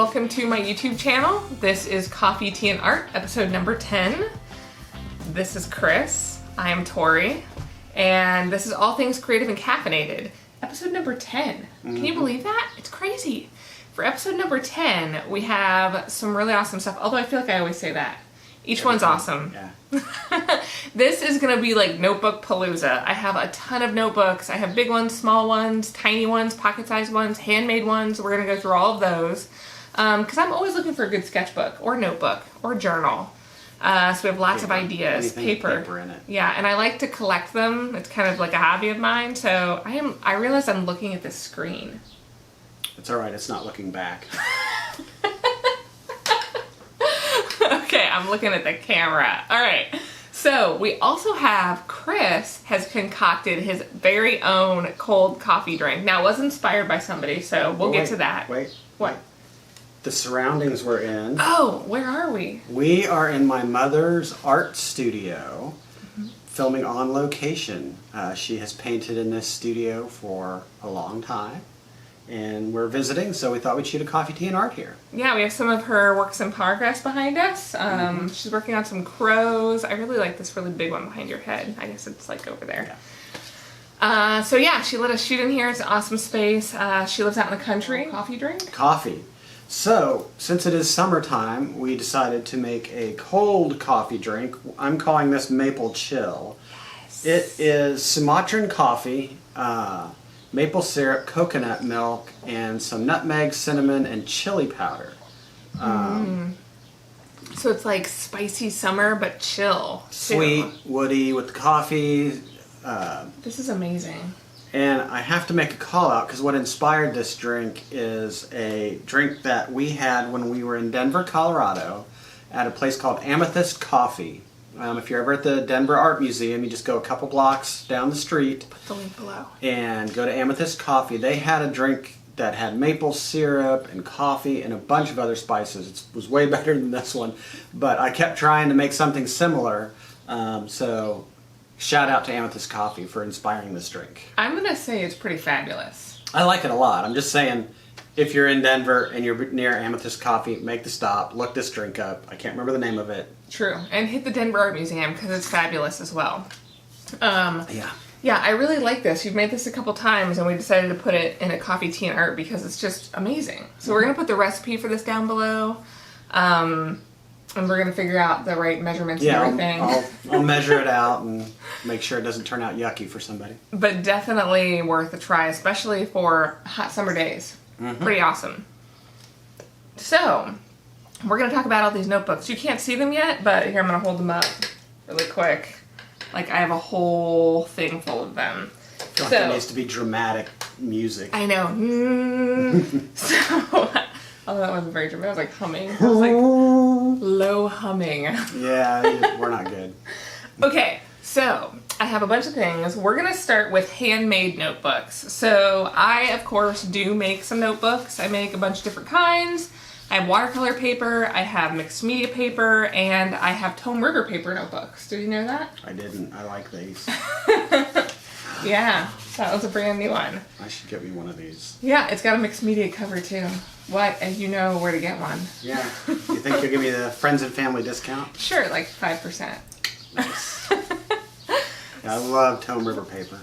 welcome to my YouTube channel. This is Coffee, Tea, and Art, episode number 10. This is Chris, I am Tori, and this is All Things Creative and Caffeinated, episode number 10. Can you believe that? It's crazy. For episode number 10, we have some really awesome stuff, although I feel like I always say that. Each one's awesome. Yeah. This is going to be like Notebookpalooza. I have a ton of notebooks. I have big ones, small ones, tiny ones, pocket-sized ones, handmade ones. We're going to go through all of those. Because I'm always looking for a good sketchbook or notebook or journal. So we have lots of ideas. Paper in it. Yeah, and I like to collect them. It's kind of like a hobby of mine. So I realize I'm looking at this screen. It's alright, it's not looking back. Okay, I'm looking at the camera. All right. So we also have Chris has concocted his very own cold coffee drink. Now it was inspired by somebody, so we'll get to that. Wait. What? The surroundings we're in. Oh, where are we? We are in my mother's art studio, filming on location. She has painted in this studio for a long time. And we're visiting, so we thought we'd shoot a coffee, tea, and art here. Yeah, we have some of her works in progress behind us. She's working on some crows. I really like this really big one behind your head. I guess it's like over there. Yeah. So yeah, she let us shoot in here. It's an awesome space. She lives out in the country. Coffee drink? Coffee. So, since it is summertime, we decided to make a cold coffee drink. I'm calling this Maple Chill. Yes. It is Sumatran coffee, maple syrup, coconut milk, and some nutmeg, cinnamon, and chili powder. So it's like spicy summer, but chill. Sweet, woody with the coffee. This is amazing. And I have to make a call out because what inspired this drink is a drink that we had when we were in Denver, Colorado at a place called Amethyst Coffee. If you're ever at the Denver Art Museum, you just go a couple blocks down the street. Put the link below. And go to Amethyst Coffee. They had a drink that had maple syrup and coffee and a bunch of other spices. It was way better than this one, but I kept trying to make something similar. So shout out to Amethyst Coffee for inspiring this drink. I'm going to say it's pretty fabulous. I like it a lot. I'm just saying, if you're in Denver and you're near Amethyst Coffee, make the stop, look this drink up. I can't remember the name of it. True. And hit the Denver Art Museum because it's fabulous as well. Yeah, I really like this. You've made this a couple times and we decided to put it in a coffee, tea, and art because it's just amazing. So we're going to put the recipe for this down below. And we're going to figure out the right measurements and everything. I'll measure it out and make sure it doesn't turn out yucky for somebody. But definitely worth a try, especially for hot summer days. Pretty awesome. So, we're going to talk about all these notebooks. You can't see them yet, but here I'm going to hold them up really quick. Like I have a whole thing full of them. I feel like there needs to be dramatic music. I know. So, although that wasn't very dramatic, I was like humming. I was like low humming. Yeah, we're not good. Okay, so I have a bunch of things. We're going to start with handmade notebooks. So I, of course, do make some notebooks. I make a bunch of different kinds. I have watercolor paper, I have mixed media paper, and I have Tome River paper notebooks. Did you know that? I didn't. I like these. Yeah, that was a brand new one. I should get me one of these. Yeah, it's got a mixed media cover too. What? And you know where to get one. Yeah. You think you'll give me the friends and family discount? Sure, like 5%. Nice. Yeah, I love Tome River paper.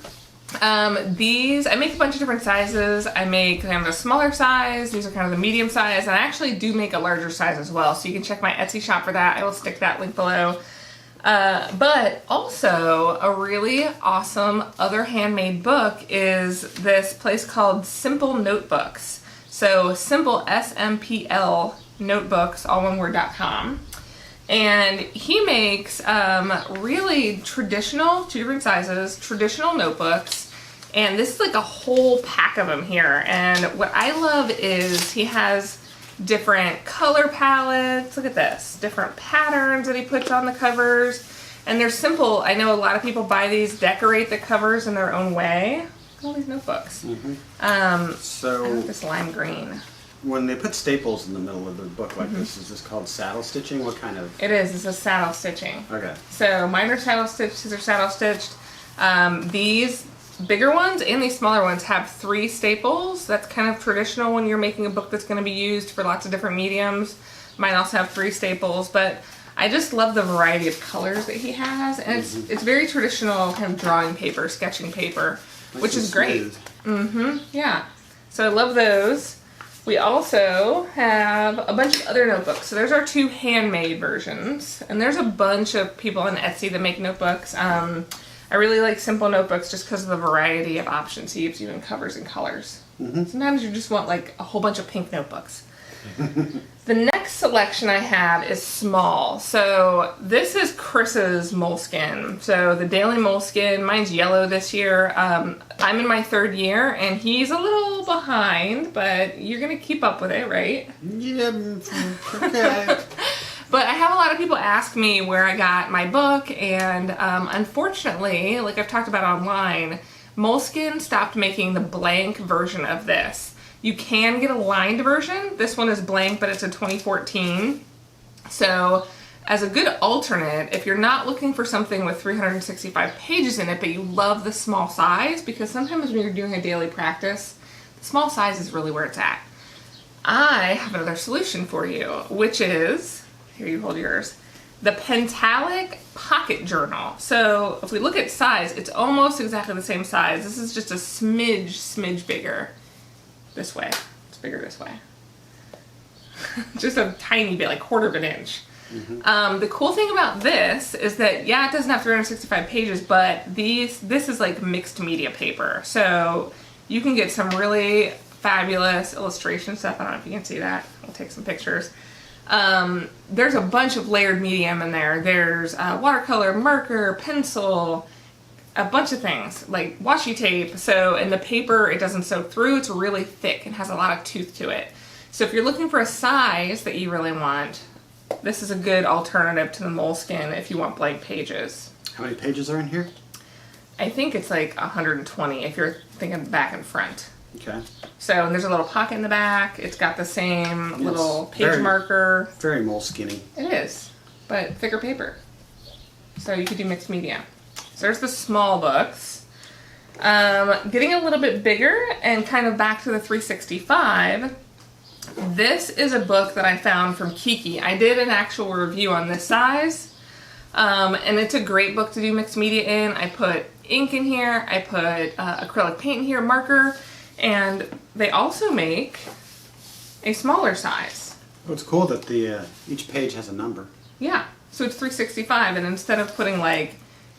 These, I make a bunch of different sizes. I make kind of a smaller size. These are kind of the medium size. And I actually do make a larger size as well. So you can check my Etsy shop for that. I will stick that link below. But also a really awesome other handmade book is this place called smplnotebooks. So simple, SMPL notebooks, all one word.com. And he makes really traditional, 2 different sizes, traditional notebooks. And this is like a whole pack of them here. And what I love is he has different color palettes. Look at this. Different patterns that he puts on the covers. And they're simple. I know a lot of people buy these, decorate the covers in their own way. Look at all these notebooks. So I like this lime green. When they put staples in the middle of the book like this, is this called saddle stitching? What kind of? It is. It's a saddle stitching. Okay. So mine are saddle stitched. These are saddle stitched. These bigger ones and these smaller ones have 3 staples. That's kind of traditional when you're making a book that's going to be used for lots of different mediums. Mine also have 3 staples, but I just love the variety of colors that he has, and it's very traditional kind of drawing paper, sketching paper, which is great. Yeah. So I love those. We also have a bunch of other notebooks. So there's our 2 handmade versions, and there's a bunch of people on Etsy that make notebooks. I really like Simple Notebooks just because of the variety of options he gives you in covers and colors. Sometimes you just want like a whole bunch of pink notebooks. The next selection I have is small. So this is Chris's Moleskine. So the Daily Moleskine, mine's yellow this year. I'm in my 3rd year and he's a little behind, but you're gonna keep up with it, right? Yeah, okay. But I have a lot of people ask me where I got my book, and unfortunately, like I've talked about online, Moleskine stopped making the blank version of this. You can get a lined version. This one is blank, but it's a 2014. So as a good alternate, if you're not looking for something with 365 pages in it, but you love the small size, because sometimes when you're doing a daily practice, the small size is really where it's at. I have another solution for you, which is, here you hold yours, the Pentalic Pocket Journal. So if we look at size, it's almost exactly the same size. This is just a smidge bigger. This way. It's bigger this way. Just a tiny bit, like 1/4 of an inch. The cool thing about this is that, yeah, it doesn't have 365 pages, but this is like mixed media paper. So you can get some really fabulous illustration stuff. I don't know if you can see that. I'll take some pictures. There's a bunch of layered medium in there. There's watercolor, marker, pencil, a bunch of things like washi tape. So, and the paper, it doesn't soak through. It's really thick and has a lot of tooth to it. So if you're looking for a size that you really want, this is a good alternative to the Moleskine if you want blank pages. How many pages are in here? I think it's like 120 if you're thinking back and front. Okay. So, and there's a little pocket in the back. It's got the same little page marker. Very Moleskine-y. It is, but thicker paper. So you could do mixed media. So there's the small books. Getting a little bit bigger and kind of back to the 365. This is a book that I found from Kiki. I did an actual review on this size. And it's a great book to do mixed media in. I put ink in here. I put acrylic paint in here, marker. And they also make a smaller size. Oh, it's cool that each page has a number. Yeah. So it's 365. And instead of putting like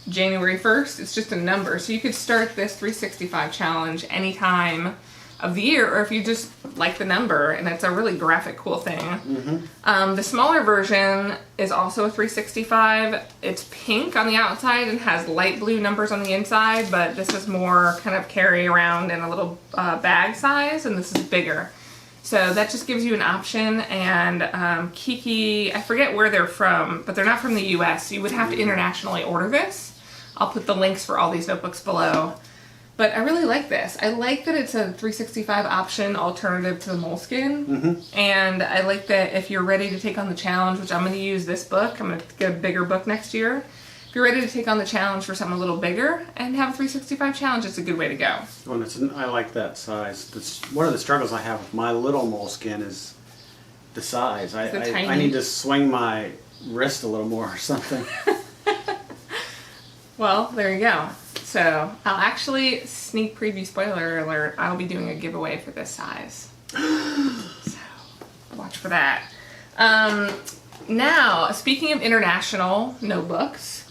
January 1st, it's just a number. So you could start this 365 challenge any time of the year, or if you just like the number, and it's a really graphic, cool thing. The smaller version is also a 365. It's pink on the outside and has light blue numbers on the inside, but this is more kind of carry around in a little bag size, and this is bigger. So that just gives you an option. And Kiki, I forget where they're from, but they're not from the US. You would have to internationally order this. I'll put the links for all these notebooks below. But I really like this. I like that it's a 365 option alternative to the Moleskine. And I like that if you're ready to take on the challenge, which I'm going to use this book, I'm going to get a bigger book next year. If you're ready to take on the challenge for something a little bigger and have a 365 challenge, it's a good way to go. Well, I like that size. One of the struggles I have with my little Moleskine is the size. I need to swing my wrist a little more or something. Well, there you go. So I'll actually, sneak preview, spoiler alert, I'll be doing a giveaway for this size. So watch for that. Now, speaking of international notebooks,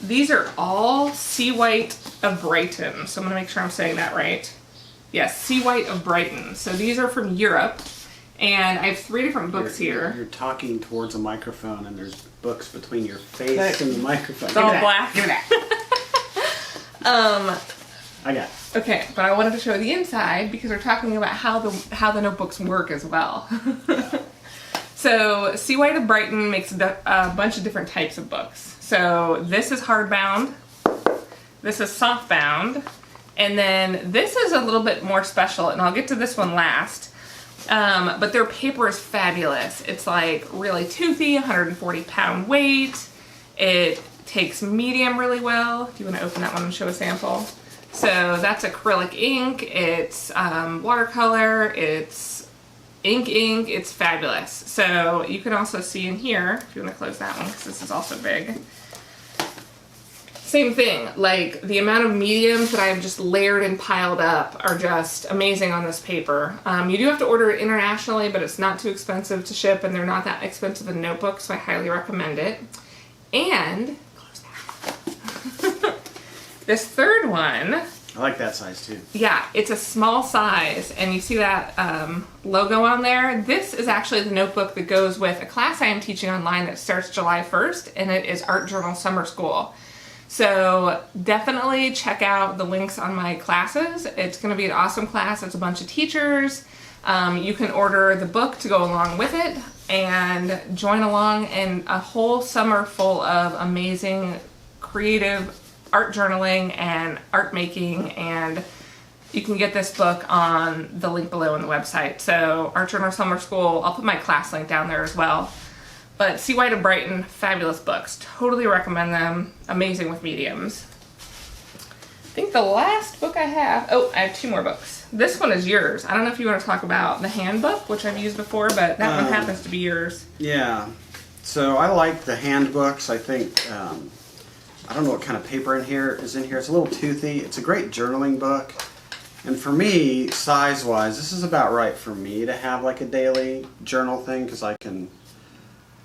these are all Seawhite of Brighton. So I'm going to make sure I'm saying that right. Yes, Seawhite of Brighton. So these are from Europe. And I have 3 different books here. You're talking towards a microphone and there's books between your face and the microphone. It's all black. Give me that. I got it. Okay, but I wanted to show the inside because we're talking about how the notebooks work as well. So Seawhite of Brighton makes a bunch of different types of books. So this is hardbound, this is softbound, and then this is a little bit more special, and I'll get to this one last. But their paper is fabulous. It's like really toothy, 140-pound weight. It's takes medium really well. Do you want to open that one and show a sample? So that's acrylic ink, it's watercolor, it's ink, it's fabulous. So you can also see in here, if you want to close that one because this is also big. Same thing, like the amount of mediums that I've just layered and piled up are just amazing on this paper. You do have to order it internationally, but it's not too expensive to ship and they're not that expensive in notebooks, so I highly recommend it. And, close that. This third one. I like that size too. Yeah, it's a small size and you see that logo on there. This is actually the notebook that goes with a class I am teaching online that starts July 1st and it is Art Journal Summer School. So definitely check out the links on my classes. It's going to be an awesome class. It's a bunch of teachers. You can order the book to go along with it and join along in a whole summer full of amazing creative art journaling and art making, and you can get this book on the link below on the website. So Art Journal Summer School, I'll put my class link down there as well. But Seawhite and Brighton, fabulous books. Totally recommend them. Amazing with mediums. I think the last book I have, oh, I have 2 more books. This one is yours. I don't know if you want to talk about the handbook, which I've used before, but that one happens to be yours. Yeah. So I like the handbooks. I think, I don't know what kind of paper is in here. It's a little toothy. It's a great journaling book. And for me, size-wise, this is about right for me to have like a daily journal thing because I can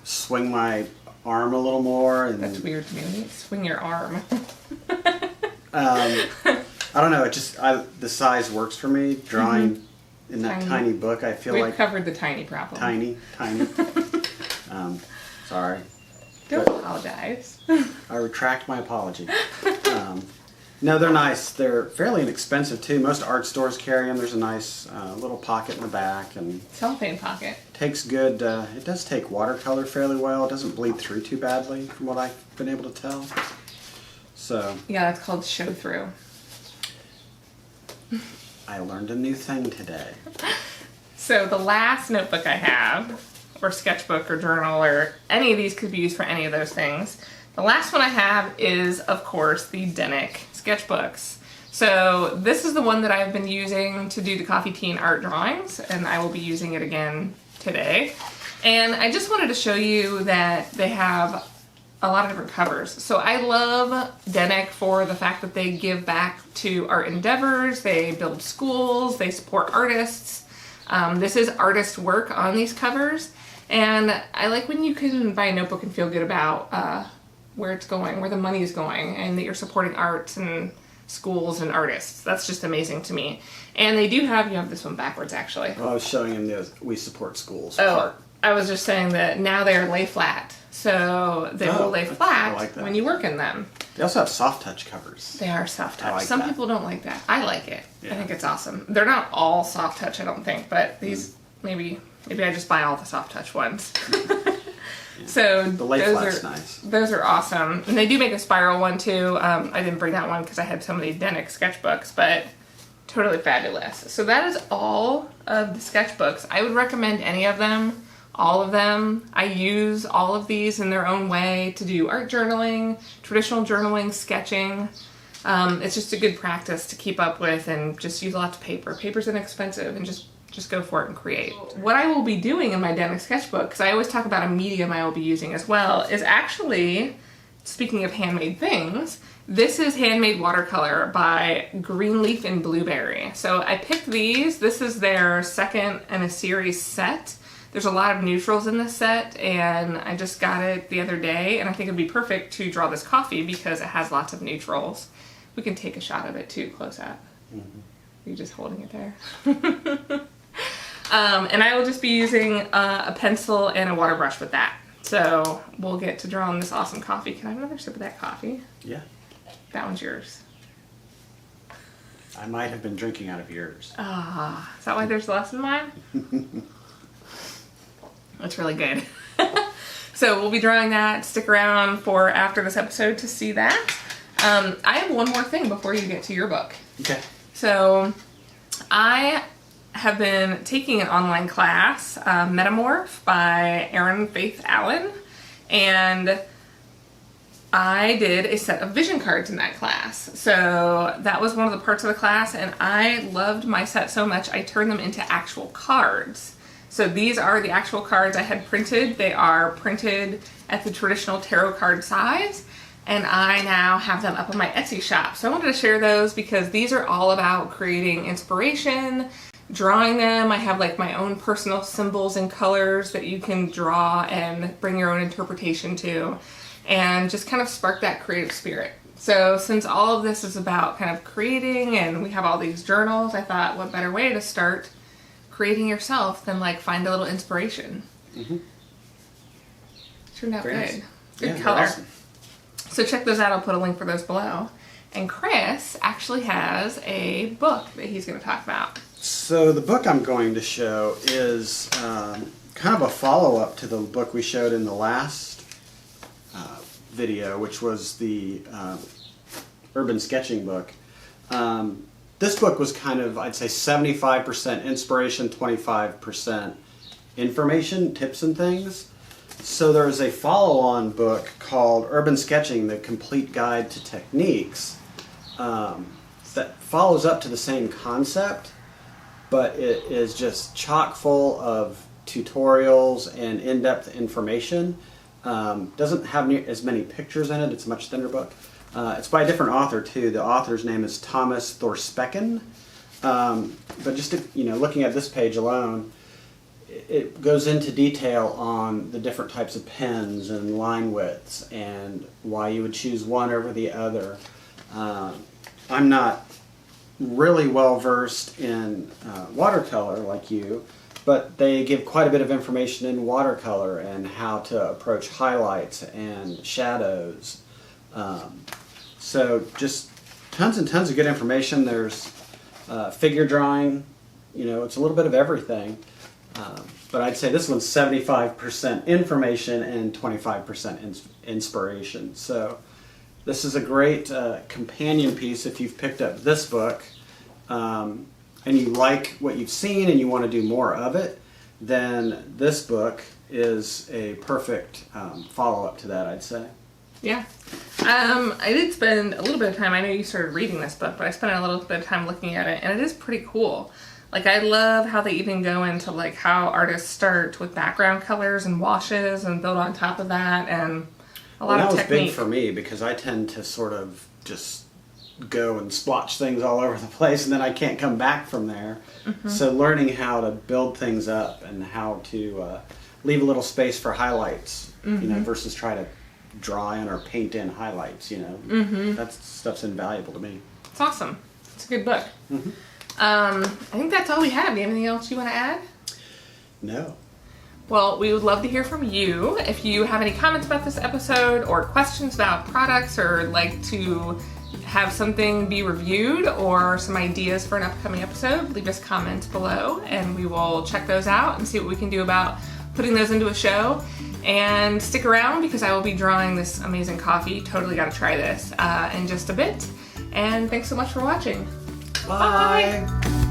swing my arm a little more. And that's weird to me. When you swing your arm. I don't know. It just the size works for me. Drawing in that tiny book, I feel like we've covered the tiny problem. Tiny. Sorry. Don't apologize. I retract my apology. No, they're nice. They're fairly inexpensive too. Most art stores carry them. There's a nice little pocket in the back and cellophane pocket. Takes good. It does take watercolor fairly well. It doesn't bleed through too badly, from what I've been able to tell. So yeah, that's called show through. I learned a new thing today. So the last notebook I have, or sketchbook or journal, or any of these could be used for any of those things. The last one I have is, of course, the Denik Sketchbooks. So this is the one that I've been using to do the coffee, tea, and art drawings, and I will be using it again today. And I just wanted to show you that they have a lot of different covers. So I love Denik for the fact that they give back to art endeavors, they build schools, they support artists. This is artist work on these covers, and I like when you can buy a notebook and feel good about where it's going, where the money is going, and that you're supporting arts and schools and artists. That's just amazing to me. And they do have, you have this one backwards actually. Well, I was showing him the we support schools part. I was just saying that now they're lay flat. So they will lay flat when you work in them. They also have soft touch covers. They are soft touch. Like Some that. people don't like that. I like it. Yeah. I think it's awesome. They're not all soft touch, I don't think, but these maybe I just buy all the soft touch ones. So the lay flat's nice. Those are awesome. And they do make a spiral one too. I didn't bring that one because I had so many Denik sketchbooks, but totally fabulous. So that is all of the sketchbooks. I would recommend any of them. All of them. I use all of these in their own way to do art journaling, traditional journaling, sketching. It's just a good practice to keep up with and just use lots of paper. Paper's inexpensive and just go for it and create. What I will be doing in my Denik sketchbook, because I always talk about a medium I will be using as well, is actually, speaking of handmade things, this is Handmade Watercolor by Greenleaf and Blueberry. So I picked these. This is their second in a series set. There's a lot of neutrals in this set, and I just got it the other day, and I think it'd be perfect to draw this coffee because it has lots of neutrals. We can take a shot of it too, close up. Are you just holding it there? And I will just be using a pencil and a water brush with that. So we'll get to drawing this awesome coffee. Can I have another sip of that coffee? Yeah. That one's yours. I might have been drinking out of yours. Ah, is that why there's less in mine? That's really good. So we'll be drawing that. Stick around for after this episode to see that. I have one more thing before you get to your book. Okay. So I have been taking an online class, Metamorph by Erin Faith Allen, and I did a set of vision cards in that class. So that was one of the parts of the class, and I loved my set so much I turned them into actual cards. So these are the actual cards I had printed. They are printed at the traditional tarot card size, and I now have them up on my Etsy shop. So I wanted to share those because these are all about creating inspiration, drawing them. I have like my own personal symbols and colors that you can draw and bring your own interpretation to, and just kind of spark that creative spirit. So since all of this is about kind of creating and we have all these journals, I thought what better way to start creating yourself than like find a little inspiration. Mm-hmm. Turned out Very good. nice. Good Yeah, color. awesome. So check those out. I'll put a link for those below. And Chris actually has a book that he's going to talk about. So the book I'm going to show is kind of a follow-up to the book we showed in the last video, which was the urban sketching book. This book was kind of, I'd say, 75% inspiration, 25% information, tips and things. So there's a follow-on book called Urban Sketching, The Complete Guide to Techniques, that follows up to the same concept, but it is just chock full of tutorials and in-depth information. Doesn't have as many pictures in it. It's a much thinner book. It's by a different author too. The author's name is Thomas Thorspecken. But just looking at this page alone, it goes into detail on the different types of pens and line widths and why you would choose one over the other. I'm not really well versed in watercolor like you, but they give quite a bit of information in watercolor and how to approach highlights and shadows. So just tons and tons of good information. There's figure drawing, it's a little bit of everything. But I'd say this one's 75% information and 25% inspiration. So this is a great companion piece if you've picked up this book and you like what you've seen and you want to do more of it, then this book is a perfect follow-up to that, I'd say. Yeah. I did spend a little bit of time, I know you started reading this book, but I spent a little bit of time looking at it, and it is pretty cool. Like, I love how they even go into like how artists start with background colors and washes and build on top of that, and a lot of technique. That was big for me because I tend to sort of just go and splotch things all over the place and then I can't come back from there. Mm-hmm. So learning how to build things up and how to leave a little space for highlights, mm-hmm. Versus try to draw in or paint in highlights, Mm-hmm. That stuff's invaluable to me. It's awesome. It's a good book. Mm-hmm. I think that's all we have. Do you have anything else you want to add? No. Well, we would love to hear from you. If you have any comments about this episode or questions about products or like to have something be reviewed or some ideas for an upcoming episode, leave us comments below and we will check those out and see what we can do about putting those into a show. And stick around because I will be drawing this amazing coffee. Totally got to try this in just a bit. And thanks so much for watching. Bye.